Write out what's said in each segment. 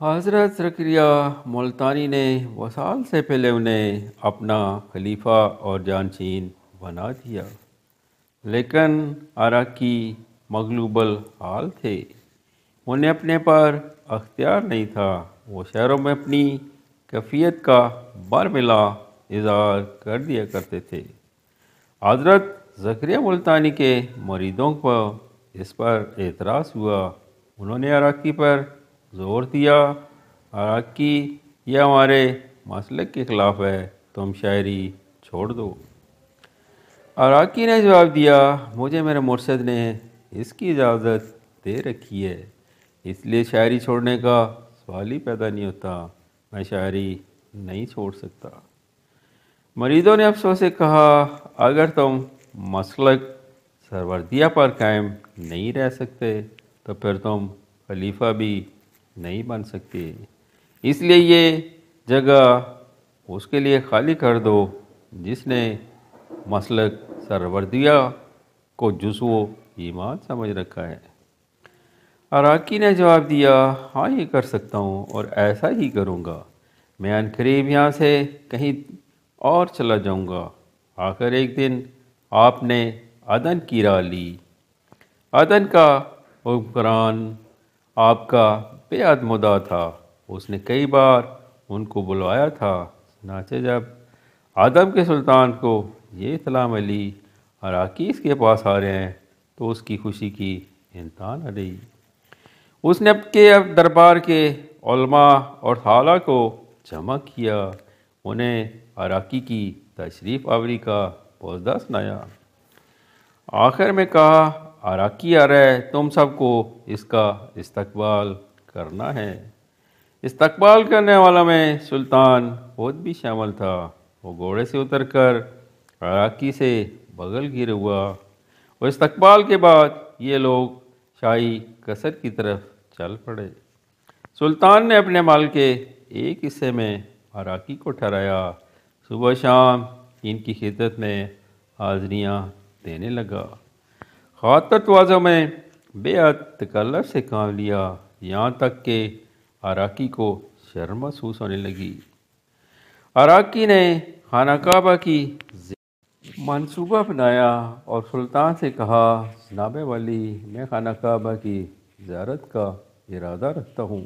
حضرت زکریا ملتانی نے وصال سے پہلے انہیں اپنا خلیفہ اور جانشین بنا دیا، لیکن عراقی مغلوب الحال تھے، انہیں اپنے پر اختیار نہیں تھا۔ وہ شہروں میں اپنی کیفیت کا برملا اظہار کر دیا کرتے تھے۔ حضرت زکریا ملتانی کے مریدوں کو اس پر اعتراض ہوا۔ انہوں نے عراقی پر زور دیا، عراقی یہ ہمارے مسلک کے خلاف ہے، تم شاعری چھوڑ دو۔ عراقی نے جواب دیا، مجھے میرے مرشد نے اس کی اجازت دے رکھی ہے، اس لیے شاعری چھوڑنے کا سوال ہی پیدا نہیں ہوتا، میں شاعری نہیں چھوڑ سکتا۔ مریدوں نے افسوس سے کہا، اگر تم مسلک سروردیہ پر قائم نہیں رہ سکتے تو پھر تم خلیفہ بھی نہیں بن سکتے، اس لیے یہ جگہ اس کے لیے خالی کر دو جس نے مسلک سروردیہ کو جزو ایمان سمجھ رکھا ہے۔ عراقی نے جواب دیا، ہاں یہ کر سکتا ہوں اور ایسا ہی کروں گا، میں عنقریب یہاں سے کہیں اور چلا جاؤں گا۔ آخر ایک دن آپ نے عدن کی راہ لی۔ عدن کا حکمران آپ کا بے حد مدعا تھا، اس نے کئی بار ان کو بلوایا تھا، چنانچہ جب عدن کے سلطان کو یہ اطلاع ملی عراقی اس کے پاس آ رہے ہیں تو اس کی خوشی کی انتہا نہ رہی۔ اس نے اب دربار کے علماء اور صالح کو جمع کیا، انہیں عراقی کی تشریف آوری کا بوزدہ سنایا۔ آخر میں کہا، عراقی آ رہا ہے، تم سب کو اس کا استقبال کرنا ہے۔ استقبال کرنے والا میں سلطان خود بھی شامل تھا۔ وہ گھوڑے سے اتر کر عراقی سے بغل گیر ہوا اور استقبال کے بعد یہ لوگ شاہی قصر کی طرف چل پڑے۔ سلطان نے اپنے مال کے ایک حصے میں عراقی کو ٹھہرایا، صبح شام ان کی خدمت میں حاضریاں دینے لگا۔ خاطر توازوں میں بے حد تکلف سے کام لیا، یہاں تک کہ عراقی کو شرم محسوس ہونے لگی۔ عراقی نے خانہ کعبہ کی منصوبہ بنایا اور سلطان سے کہا، جناب ولی، میں خانہ کعبہ کی زیارت کا ارادہ رکھتا ہوں۔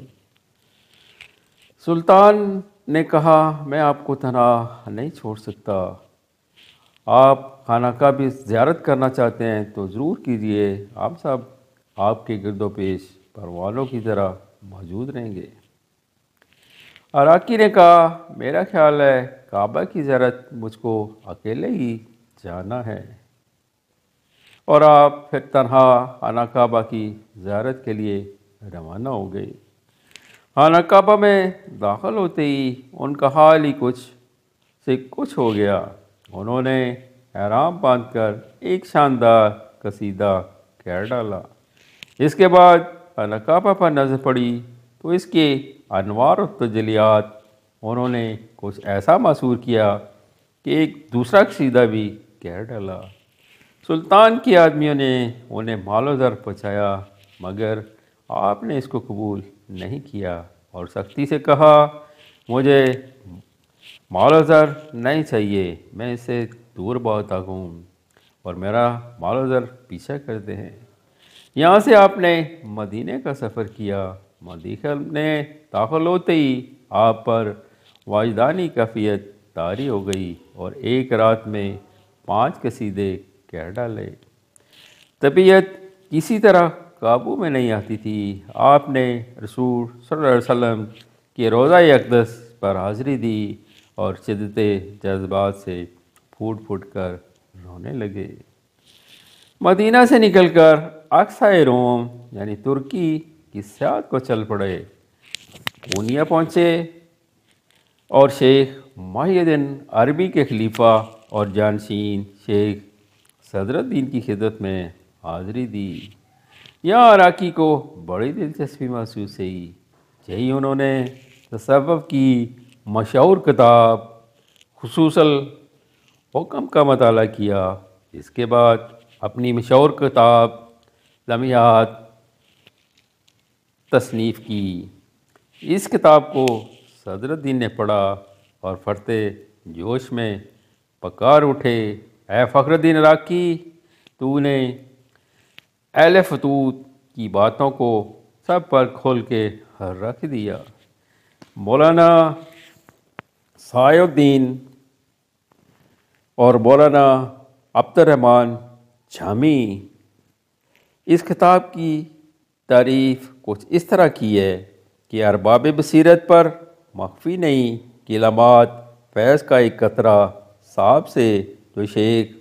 سلطان نے کہا، میں آپ کو تنہا نہیں چھوڑ سکتا، آپ خانہ کعبہ زیارت کرنا چاہتے ہیں تو ضرور کیجیے، ہم سب آپ کے گرد و پیش پروانوں کی طرح موجود رہیں گے۔ عراقی نے کہا، میرا خیال ہے کعبہ کی زیارت مجھ کو اکیلے ہی جانا ہے، اور آپ پھر تنہا خانہ کعبہ کی زیارت کے لیے روانہ ہو گئے۔ خانہ کعبہ میں داخل ہوتے ہی ان کا حال ہی کچھ ہو گیا۔ انہوں نے احرام باندھ کر ایک شاندار قصیدہ کہہ ڈالا۔ اس کے بعد خانہ کعبہ پر نظر پڑی تو اس کے انوار و تجلیات انہوں نے کچھ ایسا محسوس کیا کہ ایک دوسرا قصیدہ بھی کہہ ڈالا۔ سلطان کے آدمیوں نے انہیں مال و زر پہنچایا، مگر آپ نے اس کو قبول نہیں کیا اور سختی سے کہا، مجھے مال و زر نہیں چاہیے، میں اس سے دور بہت ہوں اور میرا مال و زر پیچھا کرتے ہیں۔ یہاں سے آپ نے مدینے کا سفر کیا۔ مدینہ میں داخل ہوتے ہی آپ پر وجدانی کیفیت طاری ہو گئی اور ایک رات میں 5 قصیدے کہہ ڈالے۔ طبیعت کسی طرح قابو میں نہیں آتی تھی۔ آپ نے رسول صلی اللہ علیہ وسلم کے روضہ اقدس پر حاضری دی اور شدت جذبات سے پھوٹ پھوٹ کر رونے لگے۔ مدینہ سے نکل کر اقصائے روم یعنی ترکی کی سیاحت کو چل پڑے۔ پونیا پہنچے اور شیخ محی الدین عربی کے خلیفہ اور جانشین شیخ صدر الدین کی خدمت میں حاضری دی۔ یہاں عراقی کو بڑی دلچسپی محسوس ہوئی۔ یہی انہوں نے تصوف کی مشہور کتاب خصوص الحکم کا مطالعہ کیا۔ اس کے بعد اپنی مشہور کتاب لمحات تصنیف کی۔ اس کتاب کو صدر الدین نے پڑھا اور فرتے جوش میں پکار اٹھے، اے فخر الدین عراقی، تو نے اہل فتوت کی باتوں کو سب پر کھول کے رکھ دیا۔ مولانا سعی الدین اور مولانا عبد الرحمن جامی اس کتاب کی تعریف کچھ اس طرح کی ہے کہ ارباب بصیرت پر مخفی نہیں کہ علامات فیض کا ایک قطرہ صاحب سے جو شیخ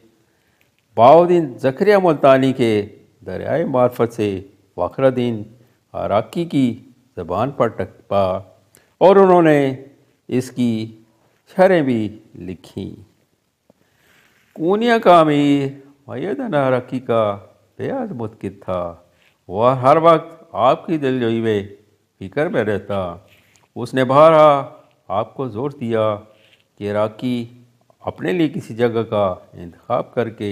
بہاؤالدین زکریا ملتانی کے دریائے معرفت سے فخر الدین عراقی کی زبان پر ٹپا اور انہوں نے اس کی شرحیں بھی لکھیں۔ کونیا کا امیر محی الدین عراقی کا بے حد متقد تھا، وہ ہر وقت آپ کی دلجوئی میں فکر میں رہتا۔ اس نے بارہا آپ کو زور دیا کہ عراقی اپنے لیے کسی جگہ کا انتخاب کر کے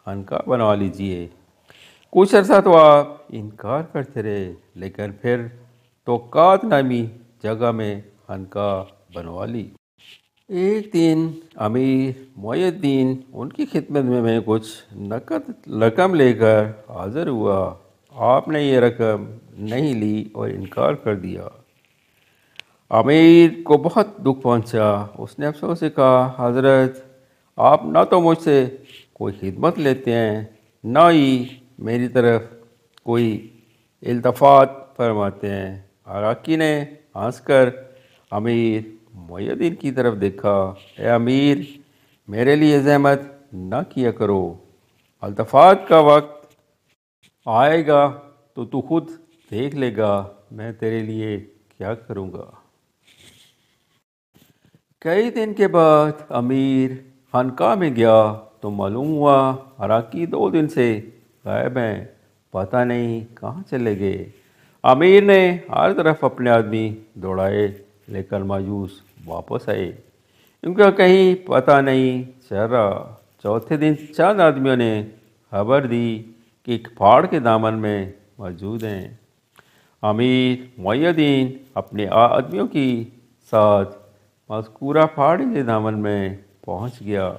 خانقاہ بنوا لیجئے۔ کچھ عرصہ تو آپ انکار کرتے رہے، لیکن پھر توقات نامی جگہ میں خانقاہ بنوا لی۔ ایک دن امیر محی الدین ان کی خدمت میں کچھ نقد رقم لے کر حاضر ہوا۔ آپ نے یہ رقم نہیں لی اور انکار کر دیا۔ امیر کو بہت دکھ پہنچا۔ اس نے افسوس سے کہا، حضرت آپ نہ تو مجھ سے کوئی خدمت لیتے ہیں، نہ ہی میری طرف کوئی التفات فرماتے ہیں۔ عراقی نے ہنس کر امیر محی الدین کی طرف دیکھا، اے امیر، میرے لیے زحمت نہ کیا کرو، التفات کا وقت آئے گا تو تو خود دیکھ لے گا میں تیرے لیے کیا کروں گا۔ کئی دن کے بعد امیر خانقاہ میں گیا تو معلوم ہوا عراقی 2 دن سے غائب ہیں، پتہ نہیں کہاں چلے گئے۔ امیر نے ہر طرف اپنے آدمی دوڑائے لیکن مایوس واپس آئے، ان کا کہیں پتہ نہیں چل رہا۔ چوتھے دن چند آدمیوں نے خبر دی کہ ایک پہاڑ کے دامن میں موجود ہیں۔ امیر محی الدین اپنے آدمیوں کے ساتھ مذکورہ پہاڑی کے دامن میں پہنچ گیا۔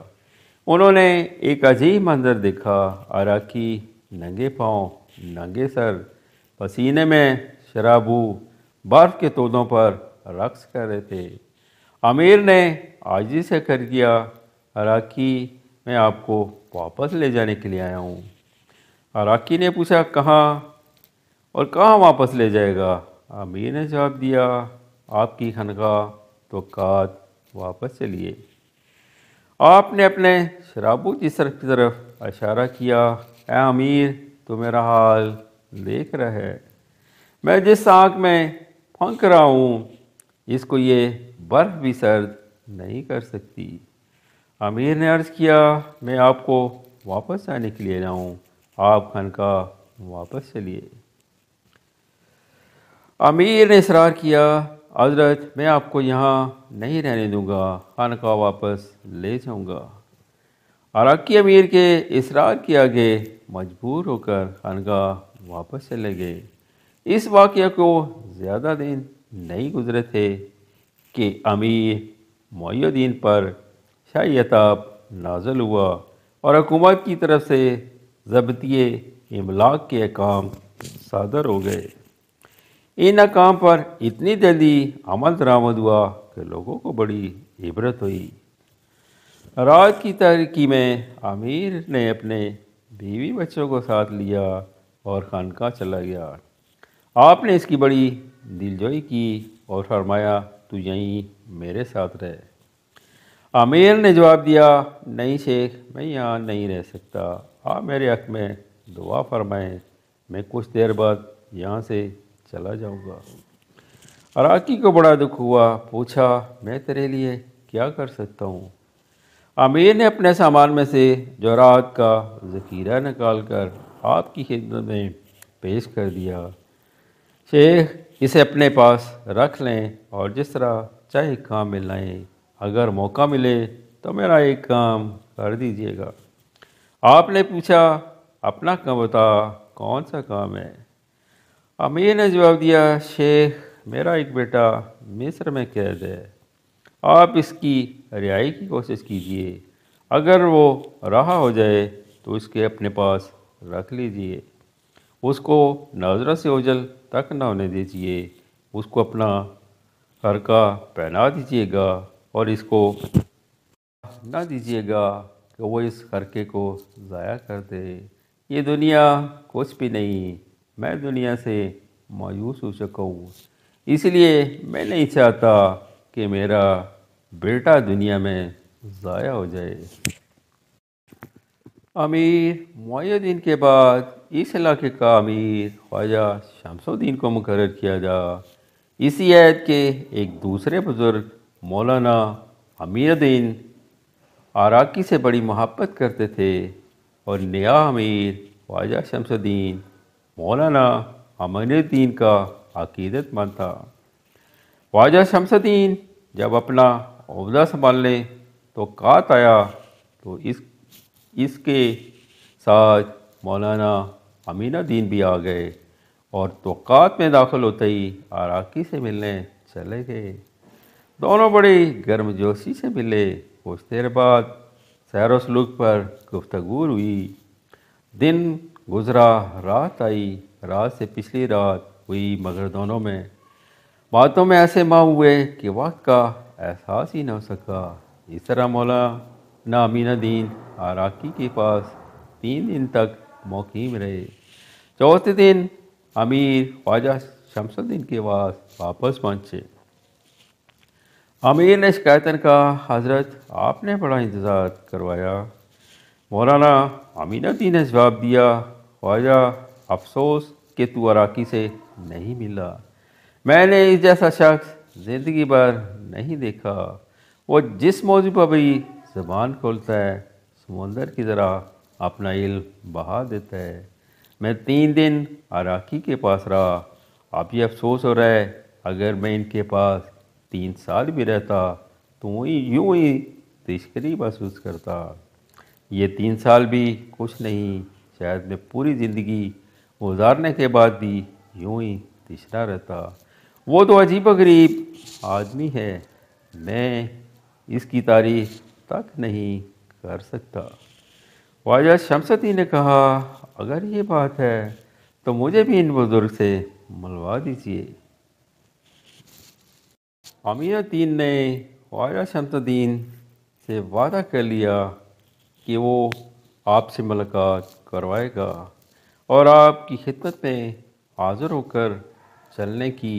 انہوں نے ایک عجیب منظر دیکھا، عراقی ننگے پاؤں، ننگے سر، پسینے میں شرابو، برف کے تودوں پر رقص کر رہے تھے۔ امیر نے عاجزی سے کر دیا، عراقی میں آپ کو واپس لے جانے کے لیے آیا ہوں۔ عراقی نے پوچھا، کہاں اور کہاں واپس لے جائے گا؟ امیر نے جواب دیا، آپ کی خانقاہ توقات واپس چلیے۔ آپ نے اپنے شرابو کی طرف اشارہ کیا، اے امیر، تو میرا حال دیکھ رہا ہے، میں جس آگ میں پھنک رہا ہوں اس کو یہ برف بھی سرد نہیں کر سکتی۔ امیر نے عرض کیا، میں آپ کو واپس جانے کے لیے جاؤں، آپ خانقاہ واپس چلیے۔ امیر نے اصرار کیا، حضرت میں آپ کو یہاں نہیں رہنے دوں گا، خانقاہ واپس لے جاؤں گا۔ عراقی امیر کے اصرار کے آگے مجبور ہو کر خانقاہ واپس چلے گئے۔ اس واقعہ کو زیادہ دن نہیں گزرے تھے کہ امیر محی الدین پر شاہی عتاب نازل ہوا اور حکومت کی طرف سے ضبطیِ املاک کے احکام صادر ہو گئے۔ ان احکام پر اتنی جلدی عمل درآمد ہوا کہ لوگوں کو بڑی عبرت ہوئی۔ رات کی تاریکی میں امیر نے اپنے بیوی بچوں کو ساتھ لیا اور خانقاہ چلا گیا۔ آپ نے اس کی بڑی دلجوئی کی اور فرمایا، تو یہیں میرے ساتھ رہ۔ امیر نے جواب دیا، نہیں شیخ، میں یہاں نہیں رہ سکتا، آپ میرے حق میں دعا فرمائیں، میں کچھ دیر بعد یہاں سے چلا جاؤں گا۔ عراقی کو بڑا دکھ ہوا، پوچھا، میں تیرے لیے کیا کر سکتا ہوں؟ امیر نے اپنے سامان میں سے جوہرات کا ذخیرہ نکال کر آپ کی خدمت میں پیش کر دیا، شیخ اسے اپنے پاس رکھ لیں اور جس طرح چاہے کام میں لائیں، اگر موقع ملے تو میرا ایک کام کر دیجیے گا۔ آپ نے پوچھا، اپنا کام بتا، کون سا کام ہے؟ امیر نے جواب دیا، شیخ میرا ایک بیٹا مصر میں قید ہے، آپ اس کی رہائی کی کوشش کیجیے، اگر وہ رہا ہو جائے تو اس کے اپنے پاس رکھ لیجیے، اس کو ناظرہ سے اوجھل تک نہ ہونے دیجیے، اس کو اپنا خرقہ پہنا دیجیے گا اور اس کو نہ دیجیے گا کہ وہ اس خرقے کو ضائع کر دے۔ یہ دنیا کچھ بھی نہیں، میں دنیا سے مایوس ہو چکا ہوں، اس لیے میں نہیں چاہتا کہ میرا بیٹا دنیا میں ضائع ہو جائے۔ امیر معین الدین کے بعد اس علاقے کا امیر خواجہ شمس الدین کو مقرر کیا گیا۔ اسی عہد کے ایک دوسرے بزرگ مولانا امین الدین عراقی سے بڑی محبت کرتے تھے اور نیا امیر خواجہ شمس الدین مولانا امین الدین کا عقیدت مند تھا۔ خواجہ شمس الدین جب اپنا عہدہ سنبھالنے توقات آیا تو اس کے ساتھ مولانا امین الدین بھی آ گئے اور توقات میں داخل ہوتے ہی عراقی سے ملنے چلے گئے۔ دونوں بڑی گرم جوشی سے ملے، کچھ دیر بعد سیر و سلوک پر گفتگو ہوئی، دن گزرا، رات آئی، رات سے پچھلی رات ہوئی، مگر دونوں میں باتوں میں ایسے ماں ہوئے کہ وقت کا احساس ہی نہ ہو سکا۔ اس طرح مولانا امین الدین عراقی کے پاس 3 دن تک مقیم رہے۔ چوتھے دن امیر خواجہ شمس الدین کے پاس واپس پہنچے۔ امیر نے شکایتاً کہا، حضرت آپ نے بڑا انتظار کروایا۔ مولانا امین الدین نے جواب دیا، خواجہ افسوس کہ تو عراقی سے نہیں ملا، میں نے اس جیسا شخص زندگی بھر نہیں دیکھا، وہ جس موضوع پر بھی زبان کھولتا ہے سمندر کی طرح اپنا علم بہا دیتا ہے۔ میں 3 دن عراقی کے پاس رہا، اب یہ افسوس ہو رہا ہے اگر میں ان کے پاس 3 سال بھی رہتا تو یوں ہی تشکری محسوس کرتا۔ یہ 3 سال بھی کچھ نہیں، شاید میں پوری زندگی گزارنے کے بعد بھی یوں ہی تشنا رہتا۔ وہ تو عجیب و غریب آدمی ہے، میں اس کی تعریف تک نہیں کر سکتا۔ خواجہ شمس الدین نے کہا، اگر یہ بات ہے تو مجھے بھی ان بزرگ سے ملوا دیجیے۔ امین الدین نے خواجہ شمس الدین سے وعدہ کر لیا کہ وہ آپ سے ملاقات کروائے گا اور آپ کی خدمت میں حاضر ہو کر چلنے کی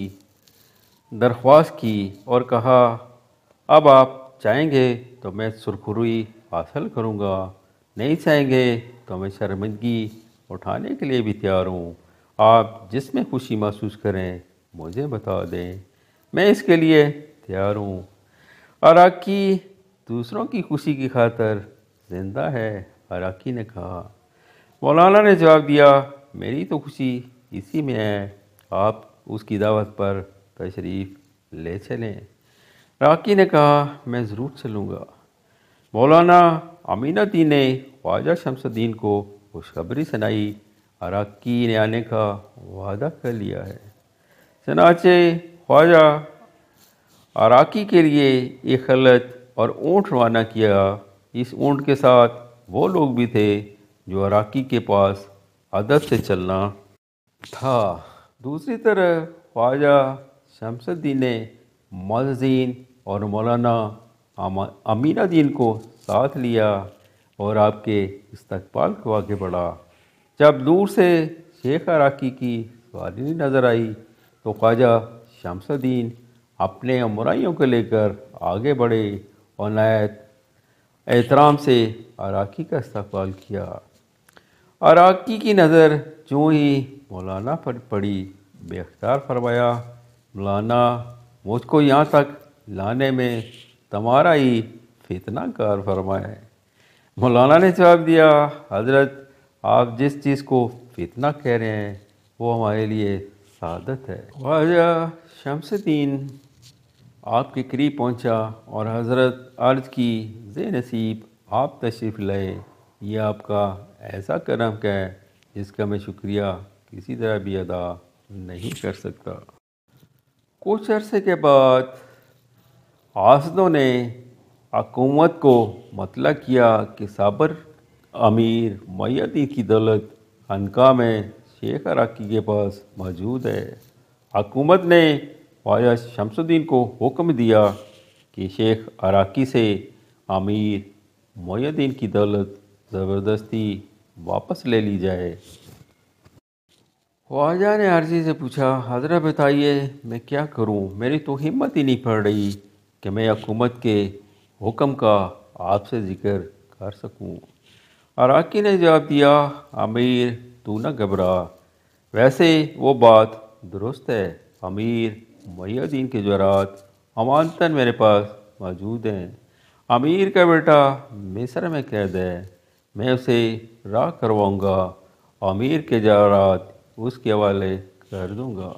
درخواست کی اور کہا، اب آپ چاہیں گے تو میں سرخروئی حاصل کروں گا، نہیں چاہیں گے تو میں شرمندگی اٹھانے کے لیے بھی تیار ہوں، آپ جس میں خوشی محسوس کریں مجھے بتا دیں، میں اس کے لیے تیار ہوں۔ عراقی دوسروں کی خوشی کی خاطر زندہ ہے، عراقی نے کہا۔ مولانا نے جواب دیا، میری تو خوشی اسی میں ہے، آپ اس کی دعوت پر تشریف لے چلیں۔ عراقی نے کہا، میں ضرور چلوں گا۔ مولانا امین الدین نے خواجہ شمس الدین کو خوشخبری سنائی، عراقی نے آنے کا وعدہ کر لیا ہے۔ چنانچہ خواجہ عراقی کے لیے ایک خلعت اور اونٹ روانہ کیا۔ اس اونٹ کے ساتھ وہ لوگ بھی تھے جو عراقی کے پاس ادب سے چلنا تھا۔ دوسری طرف خواجہ شمس الدین نے معززین اور مولانا امین الدین کو ساتھ لیا اور آپ کے استقبال کو آگے بڑھا۔ جب دور سے شیخ عراقی کی سواری نظر آئی تو خواجہ شمس الدین اپنے امرائیوں کو لے کر آگے بڑھے اور نہایت احترام سے عراقی کا استقبال کیا۔ عراقی کی نظر جو ہی مولانا پر پڑی، بے اختیار فرمایا، مولانا مجھ کو یہاں تک لانے میں تمہارا ہی فتنہ کار فرما ہے۔ مولانا نے جواب دیا، حضرت آپ جس چیز کو فتنہ کہہ رہے ہیں وہ ہمارے لیے سعادت ہے۔ خواجہ شمس الدین آپ کے قریب پہنچا اور حضرت عرض کی، زے نصیب آپ تشریف لائے، یہ آپ کا ایسا کرم ہے جس کا میں شکریہ کسی طرح بھی ادا نہیں کر سکتا۔ کچھ عرصے کے بعد آسدوں نے حکومت کو مطلع کیا کہ صابر امیر معین الدین کی دولت خانقاہ میں شیخ عراقی کے پاس موجود ہے۔ حکومت نے خواجہ شمس الدین کو حکم دیا کہ شیخ عراقی سے امیر معین الدین کی دولت زبردستی واپس لے لی جائے۔ خواجہ نے عارضی سے پوچھا، حضرت بتائیے میں کیا کروں، میری تو ہمت ہی نہیں پڑ رہی کہ میں حکومت کے حکم کا آپ سے ذکر کر سکوں۔ عراقی نے جواب دیا، امیر تو نہ گھبرا، ویسے وہ بات درست ہے، امیر معین الدین کے جواہرات امانتاً میرے پاس موجود ہیں۔ امیر کا بیٹا مصر میں قید ہے، میں اسے رہا کرواؤں گا، امیر کے جواہرات اس کے حوالے کر دوں گا۔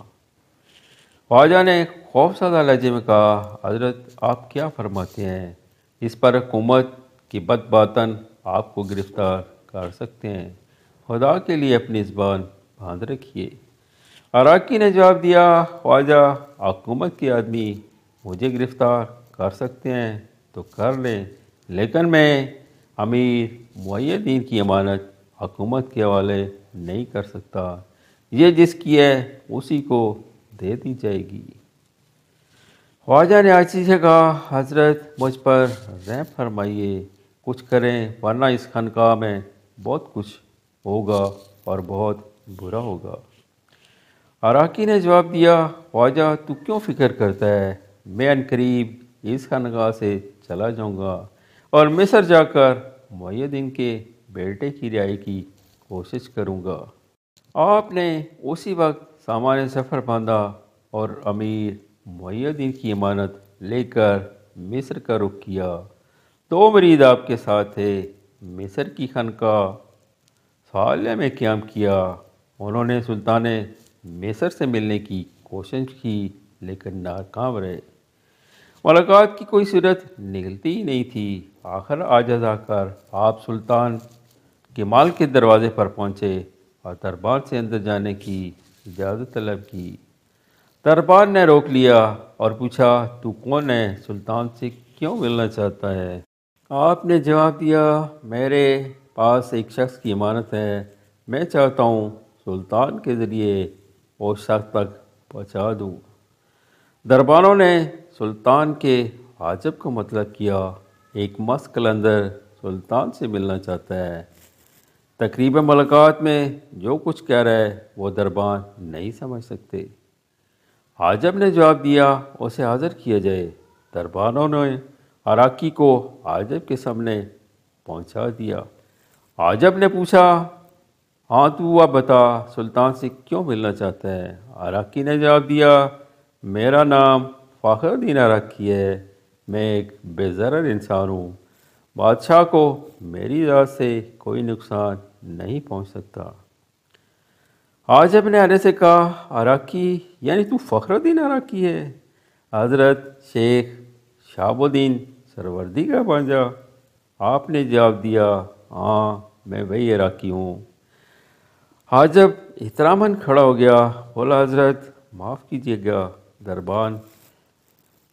خواجہ نے خوف زدہ لہجے میں کہا، حضرت آپ کیا فرماتے ہیں؟ اس پر حکومت کی بد باطن آپ کو گرفتار کر سکتے ہیں، خدا کے لیے اپنی زبان باندھ رکھیے۔ عراقی نے جواب دیا، خواجہ حکومت کے آدمی مجھے گرفتار کر سکتے ہیں تو کر لیں، لیکن میں امیر معین الدین کی امانت حکومت کے حوالے نہیں کر سکتا، یہ جس کی ہے اسی کو دے دی جائے گی۔ خواجہ نے عاجزی سے کہا، حضرت مجھ پر رحم فرمائیے، کچھ کریں ورنہ اس خانقاہ میں بہت کچھ ہوگا اور بہت برا ہوگا۔ عراقی نے جواب دیا، خواجہ تو کیوں فکر کرتا ہے، میں عنقریب اس خانقاہ سے چلا جاؤں گا اور مصر جا کر معین الدین کے بیٹے کی رہائی کی کوشش کروں گا۔ آپ نے اسی وقت سامان سفر باندھا اور امیر معین الدین کی امانت لے کر مصر کا رخ کیا۔ 2 مرید آپ کے ساتھ تھے، مصر کی خانقاہ صالح میں قیام کیا۔ انہوں نے سلطان مصر سے ملنے کی کوشش کی لیکن ناکام رہے، ملاقات کی کوئی صورت نکلتی ہی نہیں تھی۔ آخر عاجز آ کر آپ سلطان کمال کے دروازے پر پہنچے اور دربار سے اندر جانے کی اجازت طلب کی۔ دربار نے روک لیا اور پوچھا، تو کون ہے، سلطان سے کیوں ملنا چاہتا ہے؟ آپ نے جواب دیا، میرے پاس ایک شخص کی امانت ہے، میں چاہتا ہوں سلطان کے ذریعے اس شخص تک پہنچا دوں۔ دربانوں نے سلطان کے حاجب کو مطلب کیا، ایک مست قلندر سلطان سے ملنا چاہتا ہے۔ تقریب ملاقات میں جو کچھ کہہ رہا ہے وہ دربان نہیں سمجھ سکتے۔ حاجب نے جواب دیا، اسے حاضر کیا جائے۔ دربانوں نے عراقی کو حاجب کے سامنے پہنچا دیا۔ حاجب نے پوچھا، ہاں تو اب بتا، سلطان سے کیوں ملنا چاہتا ہے؟ عراقی نے جواب دیا، میرا نام فخر الدین عراقی ہے، میں ایک بے ضرر انسان ہوں، بادشاہ کو میری ذات سے کوئی نقصان نہیں پہنچ سکتا۔ حاجب نے آنے سے کہا، عراقی یعنی تو فخر الدین عراقی ہے؟ حضرت شیخ شہاب الدین سروردی کا بھانجا؟ آپ نے جواب دیا، ہاں میں وہی عراقی ہوں۔ حاجب احتراماً کھڑا ہو گیا، بولا، حضرت معاف کیجیے گا، دربان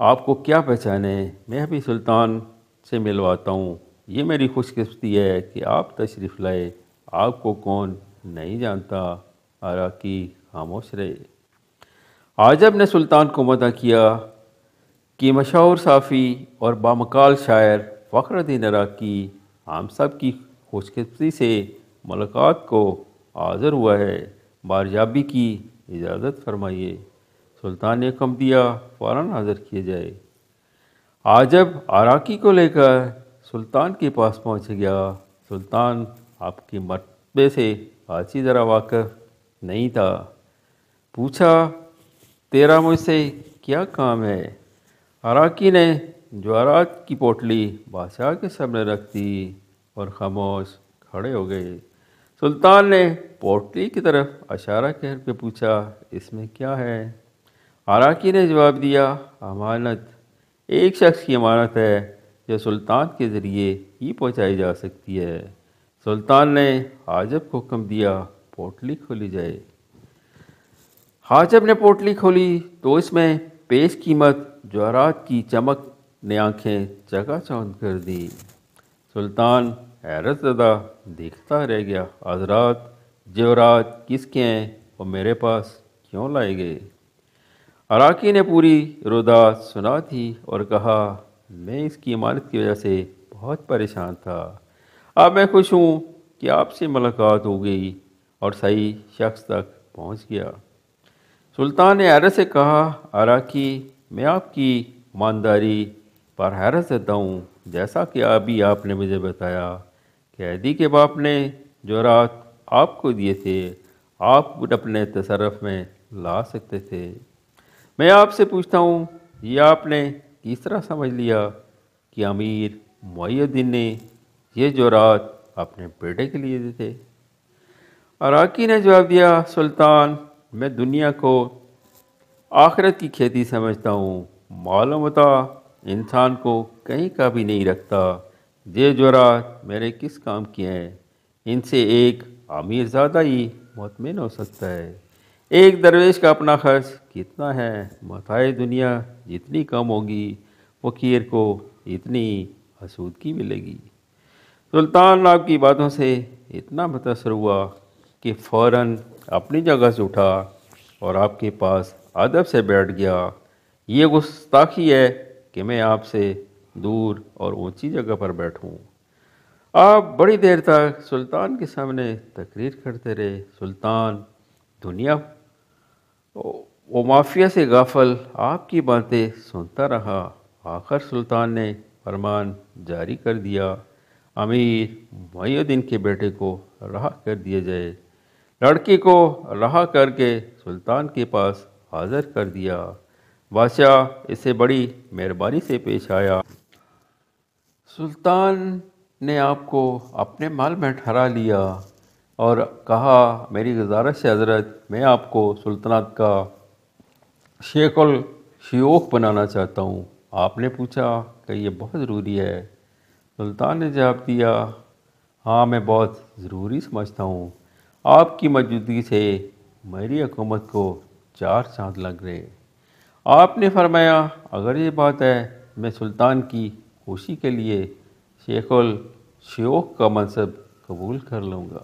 آپ کو کیا پہچانے، میں ابھی سلطان سے ملواتا ہوں۔ یہ میری خوش قسمتی ہے کہ آپ تشریف لائے، آپ کو کون نہیں جانتا۔ عراقی خاموش رہے۔ حاجب نے سلطان کو مدعا کیا کہ مشہور صحافی اور بامقال شاعر فخر الدین عراقی ہم سب کی خوش قسمتی سے ملاقات کو حاضر ہوا ہے، بارجابی کی اجازت فرمائیے۔ سلطان نے حکم دیا، فوراً حاضر کیے جائے۔ حاجب عراقی کو لے کر سلطان کے پاس پہنچ گیا۔ سلطان آپ کے مرتبے سے اچھی طرح واقف نہیں تھا۔ پوچھا، تیرا مجھ سے کیا کام ہے؟ عراقی نے جواہرات کی پوٹلی بادشاہ کے سامنے رکھ دی اور خاموش کھڑے ہو گئے۔ سلطان نے پوٹلی کی طرف اشارہ کر کے پوچھا، اس میں کیا ہے؟ عراقی نے جواب دیا، امانت، ایک شخص کی امانت ہے جو سلطان کے ذریعے ہی پہنچائی جا سکتی ہے۔ سلطان نے حاجب کو حکم دیا، پوٹلی کھولی جائے۔ حاجب نے پوٹلی کھولی تو اس میں پیش قیمت جواہرات کی چمک نے آنکھیں چکا چوند کر دی۔ سلطان حیرت زدہ دیکھتا رہ گیا۔ حضرات، جواہرات کس کے ہیں اور میرے پاس کیوں لائے گئے؟ عراقی نے پوری رودات سنا تھی اور کہا، میں اس کی امانت کی وجہ سے بہت پریشان تھا۔ اب میں خوش ہوں کہ آپ سے ملاقات ہو گئی اور صحیح شخص تک پہنچ گیا۔ سلطان نے حیرت سے کہا، عراقی، میں آپ کی ایمانداری پر حیرت زدہ ہوں۔ جیسا کہ ابھی آپ نے مجھے بتایا کہ عیدی کے باپ نے جواہرات آپ کو دیے تھے، آپ اپنے تصرف میں لا سکتے تھے۔ میں آپ سے پوچھتا ہوں، یہ آپ نے کس طرح سمجھ لیا کہ امیر معی الدین نے یہ جواہرات اپنے بیٹے کے لیے دیے تھے؟ عراقی نے جواب دیا، سلطان، میں دنیا کو آخرت کی کھیتی سمجھتا ہوں۔ مال و متاع انسان کو کہیں کا بھی نہیں رکھتا۔ یہ جواہرات میرے کس کام کی ہیں؟ ان سے ایک امیر زادہ ہی مطمئن ہو سکتا ہے۔ ایک درویش کا اپنا خرچ کتنا ہے؟ متاع دنیا جتنی کم ہوگی، فقیر کو اتنی آسودگی ملے گی۔ سلطان آپ کی باتوں سے اتنا متاثر ہوا کہ فوراً اپنی جگہ سے اٹھا اور آپ کے پاس ادب سے بیٹھ گیا۔ یہ گستاخی ہے کہ میں آپ سے دور اور اونچی جگہ پر بیٹھوں۔ آپ بڑی دیر تک سلطان کے سامنے تقریر کرتے رہے۔ سلطان دنیا و مافیا سے غافل آپ کی باتیں سنتا رہا۔ آخر سلطان نے فرمان جاری کر دیا، امیر معی الدین کے بیٹے کو رہا کر دیا جائے۔ لڑکی کو رہا کر کے سلطان کے پاس حاضر کر دیا۔ بادشاہ اس سے بڑی مہربانی سے پیش آیا۔ سلطان نے آپ کو اپنے مال میں ٹھہرا لیا اور کہا، میری گزارش ہے حضرت، میں آپ کو سلطنت کا شیخ الشیوخ بنانا چاہتا ہوں۔ آپ نے پوچھا کہ یہ بہت ضروری ہے؟ سلطان نے جواب دیا، ہاں، میں بہت ضروری سمجھتا ہوں۔ آپ کی موجودگی سے میری حکومت کو 4 چاند لگ رہے۔ آپ نے فرمایا، اگر یہ بات ہے، میں سلطان کی خوشی کے لیے شیخ الشیوخ کا منصب قبول کر لوں گا۔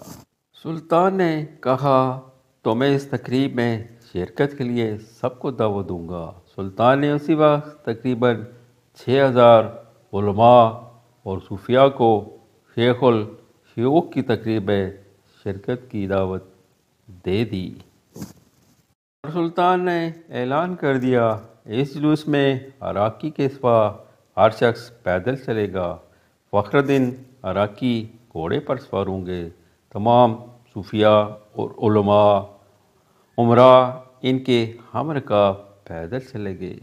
سلطان نے کہا، تو میں اس تقریب میں شرکت کے لیے سب کو دعوت دوں گا۔ سلطان نے اسی وقت تقریباً 6000 علماء اور صوفیاء کو شیخ الشیوخ کی تقریب میں شرکت کی دعوت دے دی۔ اور سلطان نے اعلان کر دیا، اس جلوس میں عراقی کے سوا ہر شخص پیدل چلے گا۔ فخر الدین عراقی گھوڑے پر سوار ہوں گے۔ تمام صوفیاء اور علماء امراء ان کے ہم رکاب پیدل چلے گئے۔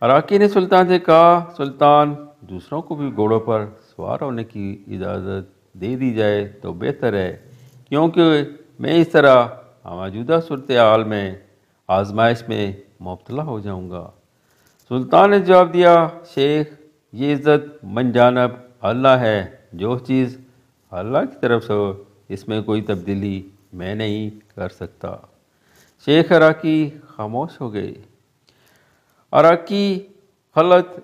عراقی نے سلطان سے کہا، سلطان، دوسروں کو بھی گھوڑوں پر سوار ہونے کی اجازت دے دی جائے تو بہتر ہے، کیونکہ میں اس طرح موجودہ صورتحال میں آزمائش میں مبتلا ہو جاؤں گا۔ سلطان نے جواب دیا، شیخ، یہ عزت من جانب اللہ ہے۔ جو چیز اللہ کی طرف سے ہو، اس میں کوئی تبدیلی میں نہیں کر سکتا۔ شیخ عراقی خاموش ہو گئے۔ عراقی خلعت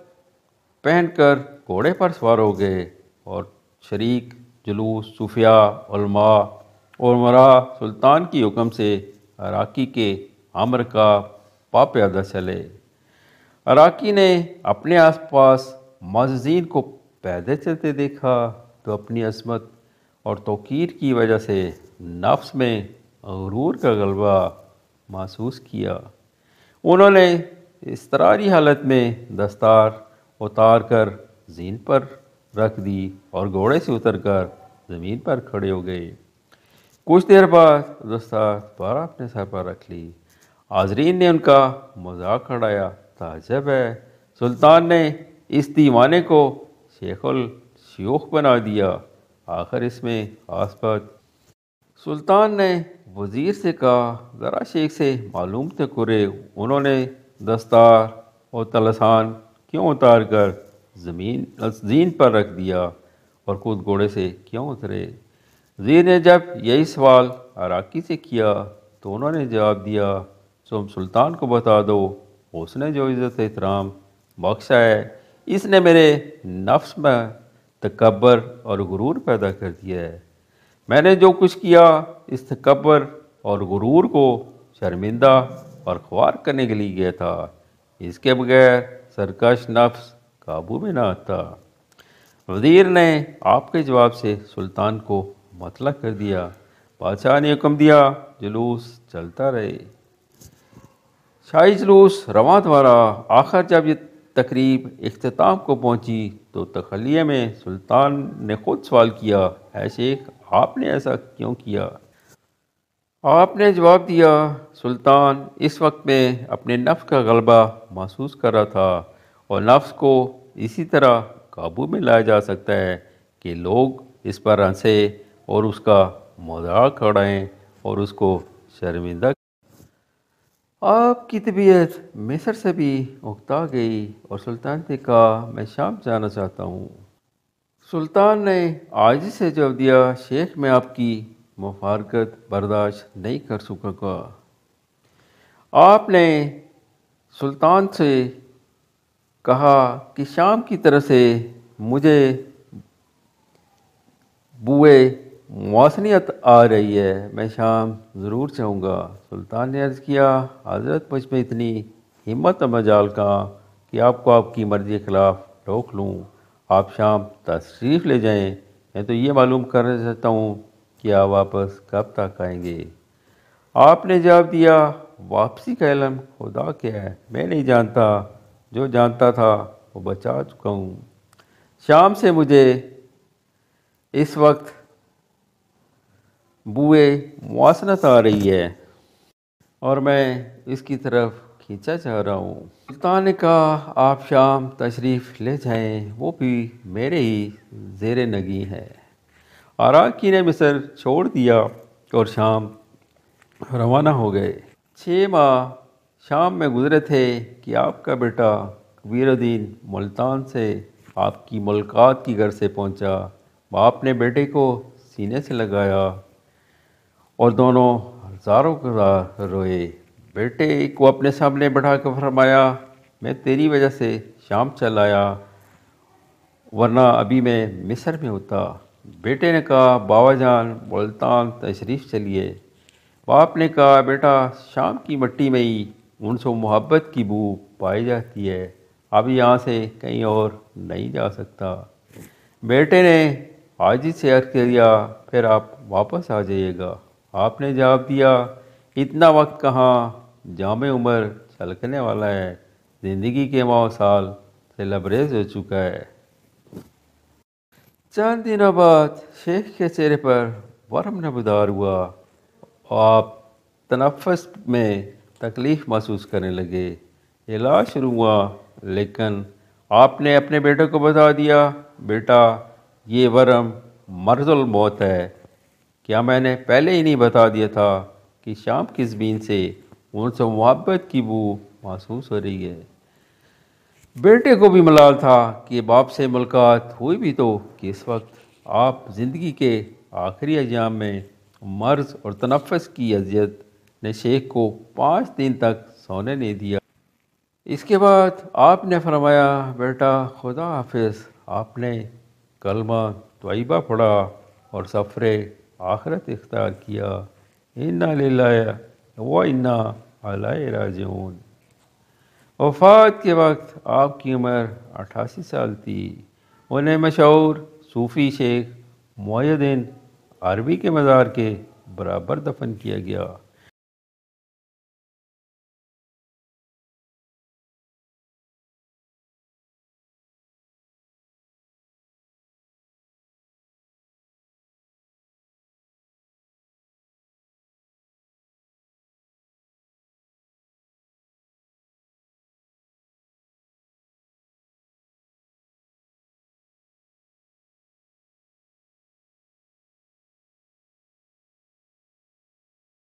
پہن کر گھوڑے پر سوار ہو گئے اور شریک جلوس صوفیاء، علماء اور امراء سلطان کی حکم سے عراقی کے ہم رکاب پا پیادہ چلے۔ عراقی نے اپنے آس پاس معززین کو پیدل چلتے دیکھا تو اپنی عظمت اور توقیر کی وجہ سے نفس میں غرور کا غلبہ محسوس کیا۔ انہوں نے اضطراری حالت میں دستار اتار کر زین پر رکھ دی اور گھوڑے سے اتر کر زمین پر کھڑے ہو گئے۔ کچھ دیر بعد دستار دوبارہ اپنے سر پر رکھ لی۔ حاضرین نے ان کا مذاق اڑایا۔ تعجب ہے، سلطان نے اس دیوانے کو شیخ الشیوخ بنا دیا، آخر اس میں خاص بات؟ سلطان نے وزیر سے کہا، ذرا شیخ سے معلوم تو کرے، انہوں نے دستار اور طلسان کیوں اتار کر زین پر رکھ دیا اور خود گھوڑے سے کیوں اترے؟ وزیر نے جب یہی سوال عراقی سے کیا تو انہوں نے جواب دیا، تم سلطان کو بتا دو، اس نے جو عزت احترام بخشا ہے اس نے میرے نفس میں تکبر اور غرور پیدا کر دیا ہے۔ میں نے جو کچھ کیا اس تکبر اور غرور کو شرمندہ اور خوار کرنے کے لیے کیا تھا، اس کے بغیر سرکش نفس قابو میں نہ آتا۔ وزیر نے آپ کے جواب سے سلطان کو مطلع کر دیا۔ بادشاہ نے حکم دیا جلوس چلتا رہے۔ شاہی جلوس رواں دوارا آخر جب یہ تقریب اختتام کو پہنچی تو تخلیہ میں سلطان نے خود سوال کیا، اے شیخ آپ نے ایسا کیوں کیا؟ آپ نے جواب دیا، سلطان اس وقت میں اپنے نفس کا غلبہ محسوس کر رہا تھا، اور نفس کو اسی طرح قابو میں لایا جا سکتا ہے کہ لوگ اس پر ہنسے اور اس کا مذاق اڑائیں اور اس کو شرمندہ کریں۔ آپ کی طبیعت مصر سے بھی اکتا گئی اور سلطان نے کہا میں شام جانا چاہتا ہوں۔ سلطان نے عاجزی سے جواب دیا، شیخ میں آپ کی مفارقت برداشت نہیں کر سکوں گا۔ آپ نے سلطان سے کہا کہ شام کی طرف سے مجھے بوئے موسمیت آ رہی ہے، میں شام ضرور چاہوں گا۔ سلطان نے عرض کیا، حضرت مجھ میں اتنی ہمت و مجال کہاں کہ آپ کو آپ کی مرضی کے خلاف روک لوں۔ آپ شام تشریف لے جائیں، میں تو یہ معلوم کرنا چاہتا ہوں کہ آپ واپس کب تک آئیں گے۔ آپ نے جواب دیا، واپسی کا علم خدا کے ہے، میں نہیں جانتا، جو جانتا تھا وہ بچا چکا ہوں۔ شام سے مجھے اس وقت بوئے موسنت آ رہی ہے اور میں اس کی طرف کھینچا جا رہا ہوں۔ سلطان نے کہا، آپ شام تشریف لے جائیں، وہ بھی میرے ہی زیر نگیں ہے۔ اراکین نے مصر چھوڑ دیا اور شام روانہ ہو گئے۔ 6 ماہ شام میں گزرے تھے کہ آپ کا بیٹا کبیر الدین ملتان سے آپ کی ملاقات کی غرض سے پہنچا۔ باپ نے بیٹے کو سینے سے لگایا اور دونوں ہزاروں کا روئے۔ بیٹے کو اپنے سامنے بٹھا کر فرمایا، میں تیری وجہ سے شام چل آیا، ورنہ ابھی میں مصر میں ہوتا۔ بیٹے نے کہا، بابا جان ملتان تشریف چلیے۔ باپ نے کہا، بیٹا شام کی مٹی میں ہی انس و محبت کی بو پائی جاتی ہے، اب یہاں سے کہیں اور نہیں جا سکتا۔ بیٹے نے عاجزی سے عرض کیا، پھر آپ واپس آ جائیے گا۔ آپ نے جواب دیا، اتنا وقت کہاں، جام عمر چھلکنے والا ہے، زندگی کے ماہ و سال سے لبریز ہو چکا ہے۔ چند دنوں بعد شیخ کے چہرے پر ورم نمودار ہوا اور آپ تنفس میں تکلیف محسوس کرنے لگے۔ علاج شروع ہوا، لیکن آپ نے اپنے بیٹے کو بتا دیا، بیٹا یہ ورم مرض الموت ہے۔ کیا میں نے پہلے ہی نہیں بتا دیا تھا کہ شام کی زمین سے انس و محبت کی بو محسوس ہو رہی ہے؟ بیٹے کو بھی ملال تھا کہ باپ سے ملاقات ہوئی بھی تو کہ اس وقت آپ زندگی کے آخری ایام میں مرض اور تنفس کی اذیت نے شیخ کو 5 دن تک سونے نہیں دیا۔ اس کے بعد آپ نے فرمایا، بیٹا خدا حافظ۔ آپ نے کلمہ طیبہ پڑھا اور سفر آخرت اختیار کیا۔ انا للہ و انا الیہ راجعون۔ وفات کے وقت آپ کی عمر 88 سال تھی۔ انہیں مشہور صوفی شیخ محی الدین عربی کے مزار کے برابر دفن کیا گیا۔